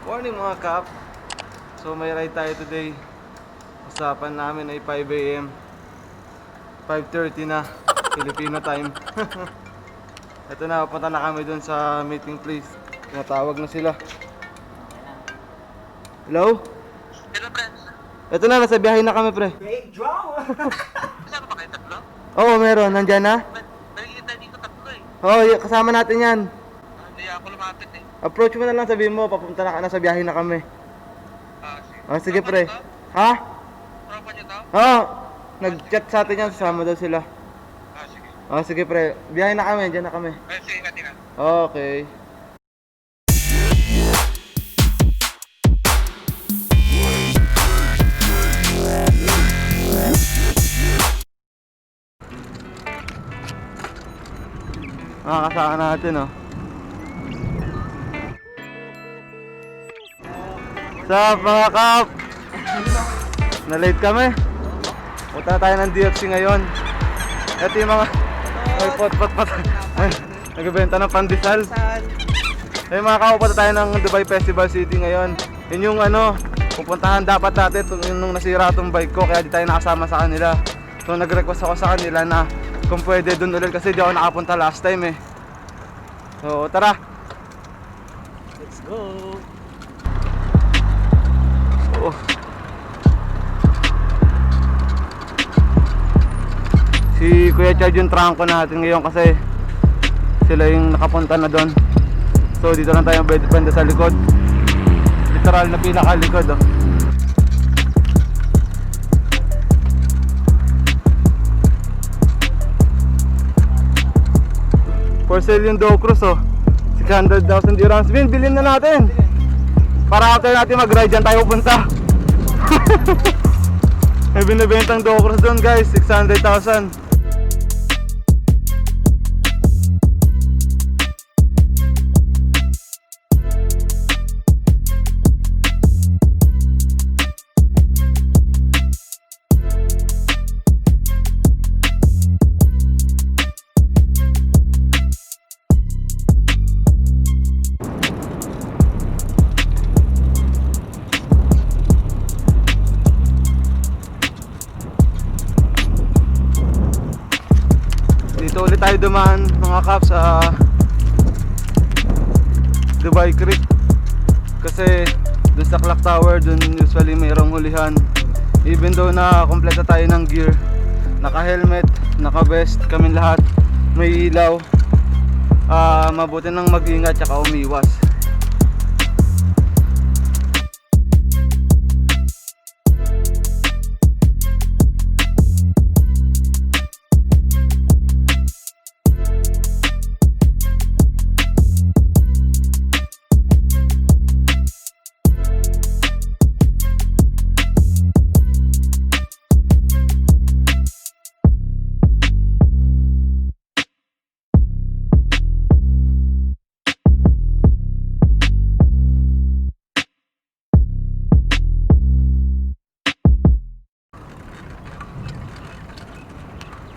Morning mga kap. So may ride tayo today. Usapan namin ay 5 AM 5:30 na Filipino time. Ito na, papunta na kami dun sa meeting place. Tumatawag na sila. Hello? Hello, pre. Ito na, nasa biyahe na kami, pre. Big drama! Kasama ba kayo tatlo? Oo, meron. Nandyan na? Nakikita dito tatlo eh. Oo, kasama natin yan. Hindi ako lumapit eh. Approach mo na lang, sabihin mo, papunta na, nasa biyahe na kami. Sige. Sige, Tropa pre. niyo to? Ha? Tropa niyo to? Oo. Nag-chat sa atin yan, sasama daw sila. Sige. Sige, pre. Biyahe na kami, dyan na kami. Sige, ingat. Okay. Kasama natin, oh. Sup, mga kap? Na-late kami. Punta tayo ng DFC ngayon. Ito yung mga... Ay, pot. Ay, nagbebenta ng pandesal. Ay, mga kap, punta tayo ng Dubai Festival City ngayon. Yun yung ano, pupuntahan dapat natin yun nung nasira itong bike ko, kaya di tayo nakasama sa kanila. So nag-request ako sa kanila na kung pwede dun ulit kasi di ako nakapunta last time eh. So tara. Let's go! Oh. Si Kuya Chad yung trangko natin ngayon kasi sila yung nakapunta na doon. So dito lang tayo pwede sa likod. Literal na pinakalikod, oh. For sale yung Dow Cruise, oh. 600,000 dirhams. Bilhin na natin. Para after natin mag-ride dyan tayo punta. May binibentang Dow Cruise doon, guys. 600,000. Dito ulit tayo dumaan mga kap sa Dubai Creek. Kasi dun sa clock tower, dun usually mayroong hulihan. Even though na kompleto tayo ng gear, naka helmet, naka vest, kami lahat, may ilaw, mabuti nang mag-ingat tsaka umiwas.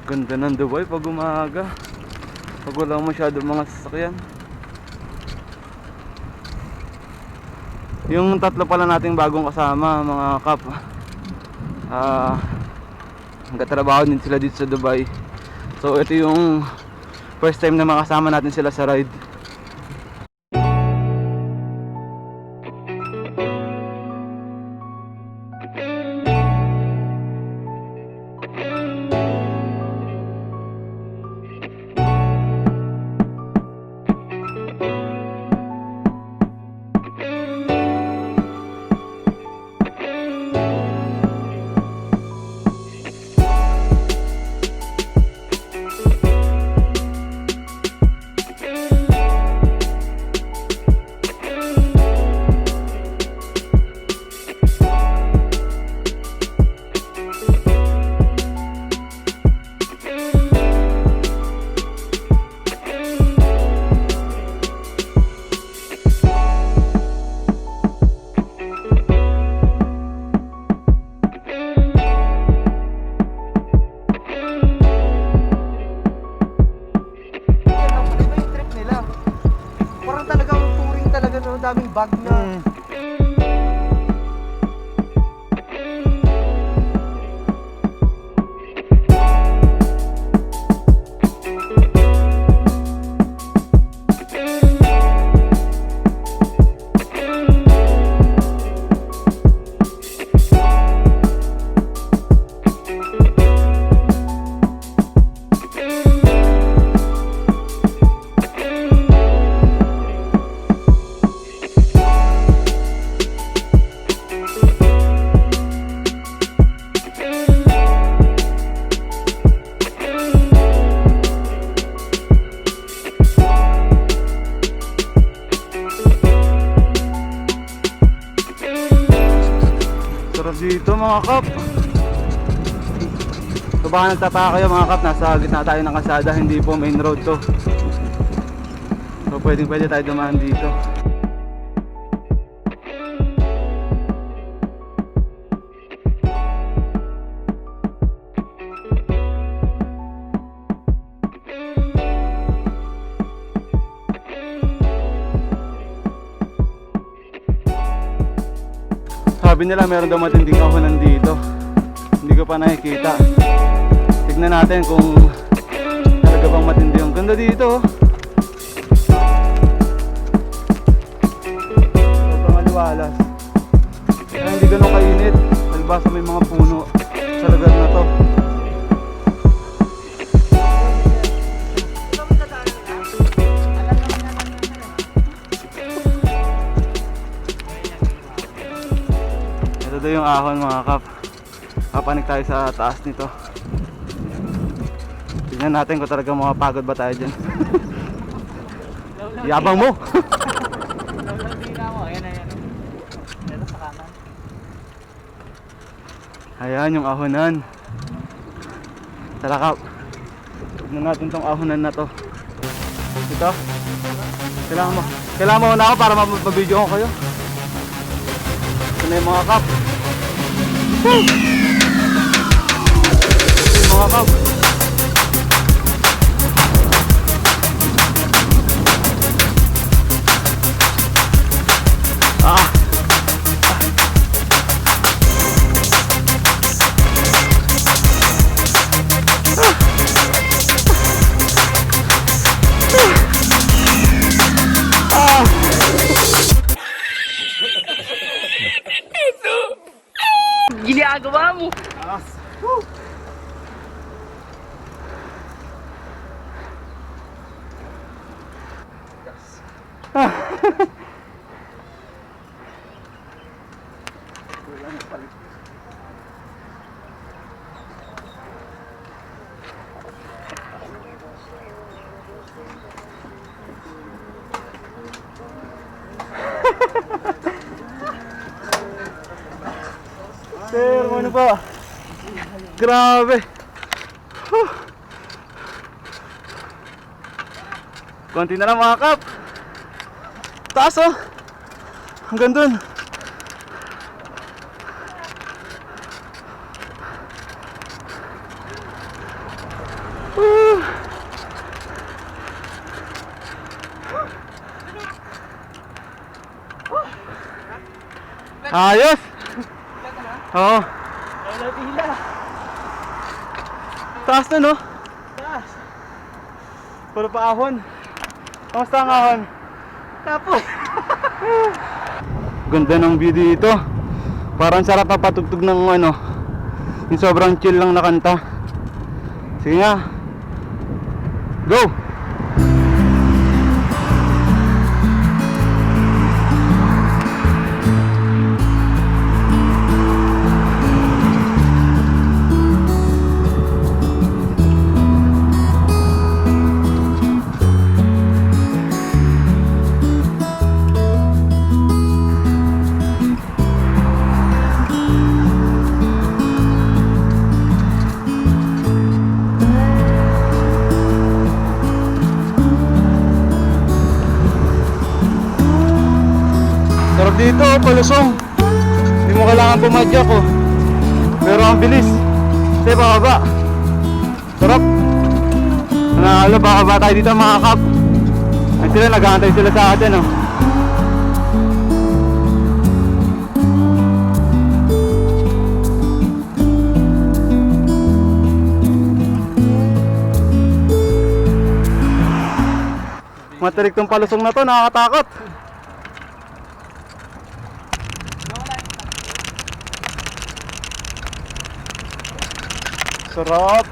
Ganda ng Dubai pag umaga, pag wala masyadong mga sasakyan. Yung tatlo pala nating bagong kasama mga kap, nagtatrabaho din sila dito sa Dubai. So ito yung first time na makasama natin sila sa ride. Sarap dito mga kap. So baka nagtataka kayo mga kap, nasa gitna tayo ng kalsada, hindi po main road to. So pwede tayo dumaan dito. Sabi nila meron daw matinding ahonan dito. Hindi ko pa nakikita. Tignan natin kung talaga bang matindi. Ang ganda dito. Sobrang aliwalas. Kaya hindi ganun kainit. Palibasa may mga puno sa lugar na to. Ito yung ahon mga kap. Kapanik tayo sa taas nito. Tignan natin kung talaga makapagod ba tayo dyan. Yabang mo! Lalawin na ako. Ayan, ayan. Ito sa kanan. Ayan yung ahonan. Tara kap. Tignan natin tong ahonan na to. Ito. Kailangan mo na ako para mabibidyo ko kayo. Ito na yung mga kap. Woo! Mga kap. Ginagawa mo! Sir, ano ba? Grabe. Konti na lang mga kap. Taas oh. Hanggang dun. Ayos. Oo. Pila. Taas na no? Taas. Puro pa ahon. Kamusta ang ahon? Tapos. Ganda ng view dito. Parang sarap papatugtog ng ano, yung sobrang chill lang na kanta. Sige nga. Go! Sarap dito, palusong. Hindi mo kailangan pumadyak oh. Pero ang bilis. Kasi bababa. Sarap. Nanalo, baka ba tayo dito mga kap. Ay sila, nag-aantay sila sa atin oh. Matarik tong palusong na to, nakakatakot. Sarap.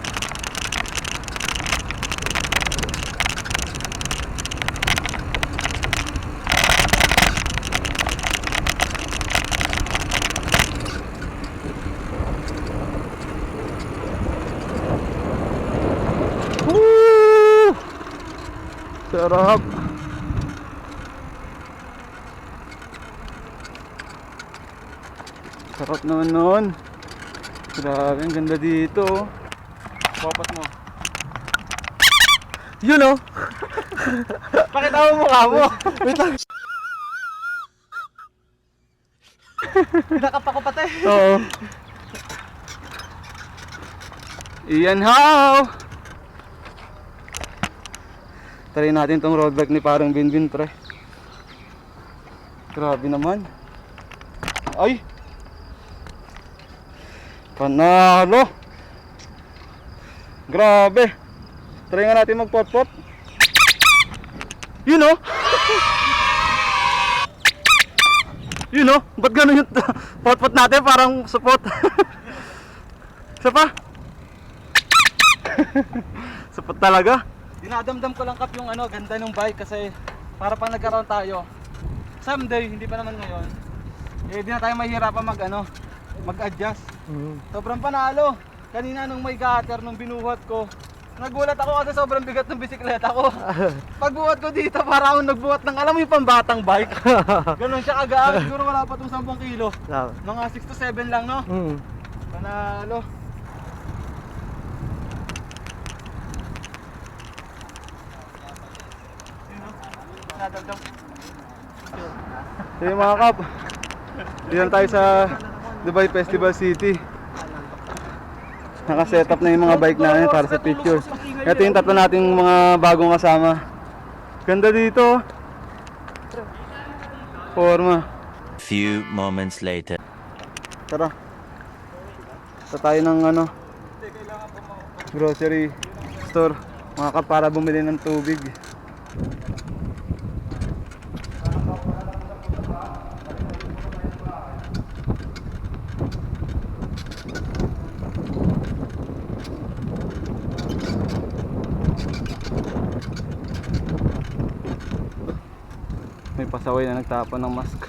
Woo! Sarap. Sarap naman noon. Grabe, ang ganda dito. Papat mo. Yun oh. Pakita mo mukha mo. Wait lang. Pinakapa ko pati. Oo. Iyan how. Try natin tong road bike ni parang Binjin, pre. Grabe naman. Ay. Panalo. Grabe. Try nga natin magpot-pot. You know? You know? Ba't gano'n yung pot-pot natin? Parang support. Isa pa? Support talaga. Dinadamdam ko lang kap yung ano, ganda ng bike kasi para pang nagkaroon tayo. Someday, hindi pa naman ngayon. Eh, di na tayo mahirapan mag-adjust. Sobrang panalo. Kanina nung may gutter, nung binuhat ko, nagulat ako kasi sobrang bigat ng bisikleta ko. Pagbuhat ko dito, para akong nagbuhat ng, alam mo yung pambatang bike? Ganon siya kagaan. Siguro wala pa itong 10 kilo. Mga 6 to 7 lang, no? Panalo. So yung mga kap, diyan tayo sa Dubai Festival City. Naka-set up na yung mga bike namin para sa pictures. Ito yung tatlo nating mga bagong kasama. Ganda dito. Forma. Few moments later. Tara. Sa tayo ng ano, grocery store. Mga kap, para bumili ng tubig. May pasaway na nagtapon ng mask.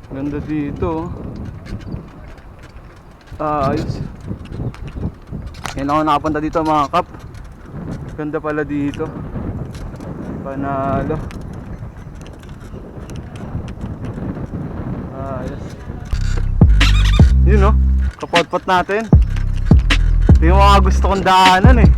Ganda dito. Ayos. Yan ako nakapunta dito mga kap. Ganda pala dito. Panalo. Ayos. Yun no, kapot-pot natin. Ito yung mga gusto kong daanan eh.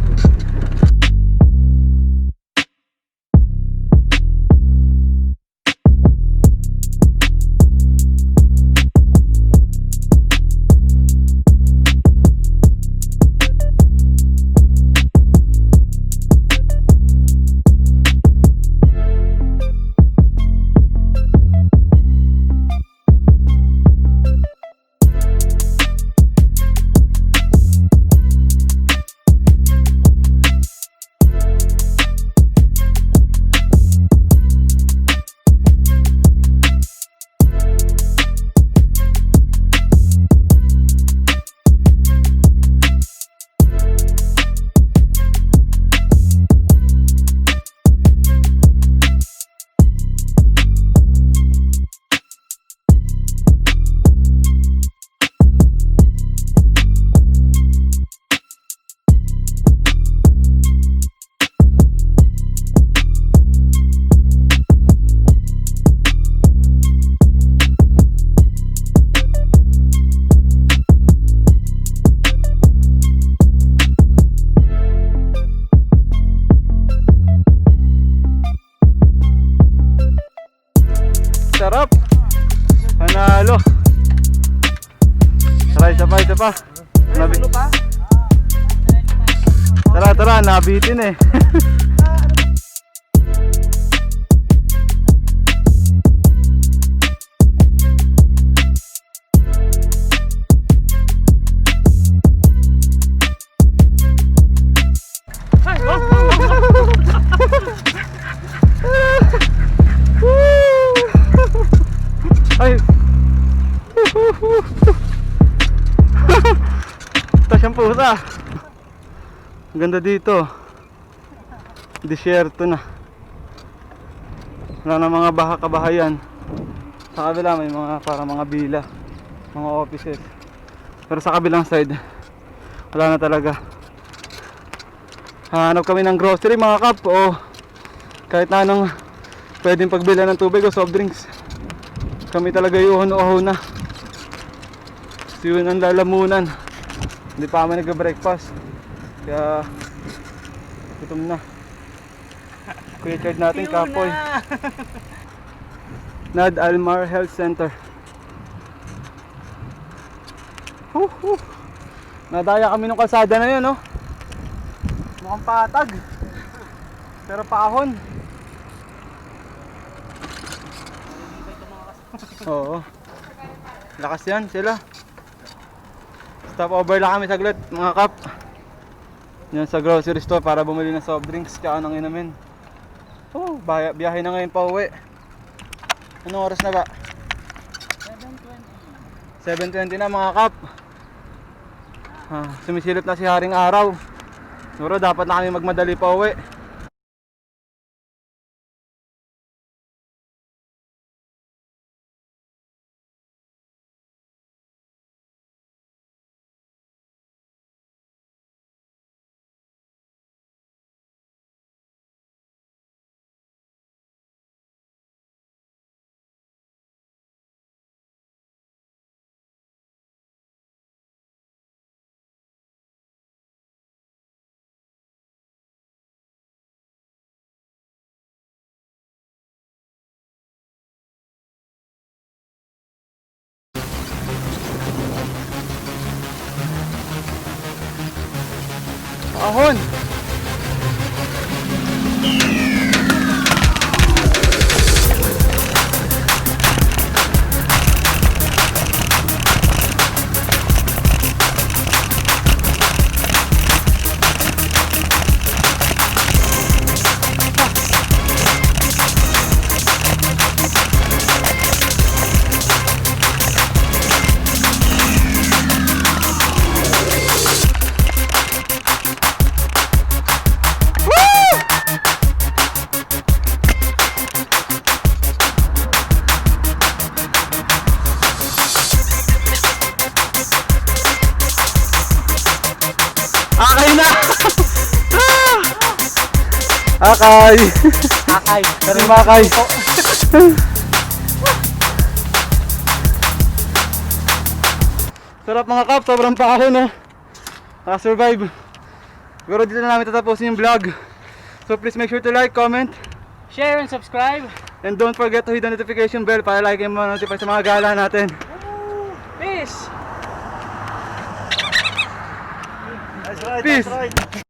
Sarap. Panalo. Tara, isa pa. Tara, nabitin eh. Ay. Tas yung pusa. Ang ganda dito. Disyerto na. Wala na mga kabahayan. Sa kabila may mga para mga bila, mga offices. Pero sa kabilang side wala na talaga. Hanap kami ng grocery mga kap, o kahit na anong pwedeng pagbila ng tubig o soft drinks. Kami talaga yung uhon na. So yun ang lalamunan. Hindi pa kami nag-breakfast. Kaya gutom na. Kuya Chard natin kapoy. Nad Almar Health Center. Nadaya kami ng kalsada na yun, no? Mukhang patag. Pero paahon. Oo. Lakas yan sila. Stop over lang kami saglit, mga kap. Yan sa grocery store para bumili ng soft drinks tsaka ng inumin. Oh, biyahe na ngayon pa uwi. Anong oras na ba? 7:20 na, mga kap. Sumisilip na si Haring Araw. Siguro dapat na kami magmadali pa uwi. Ahon! Akay na! Akay! Akay. Pero makay! Sarap mga kap, sobrang paahon, no? Nakasurvive. Siguro dito na namin tatapusin yung vlog. So please make sure to like, comment, Share and subscribe. and don't forget to hit the notification bell para like and ma-notify sa mga gala natin. Peace! Peace!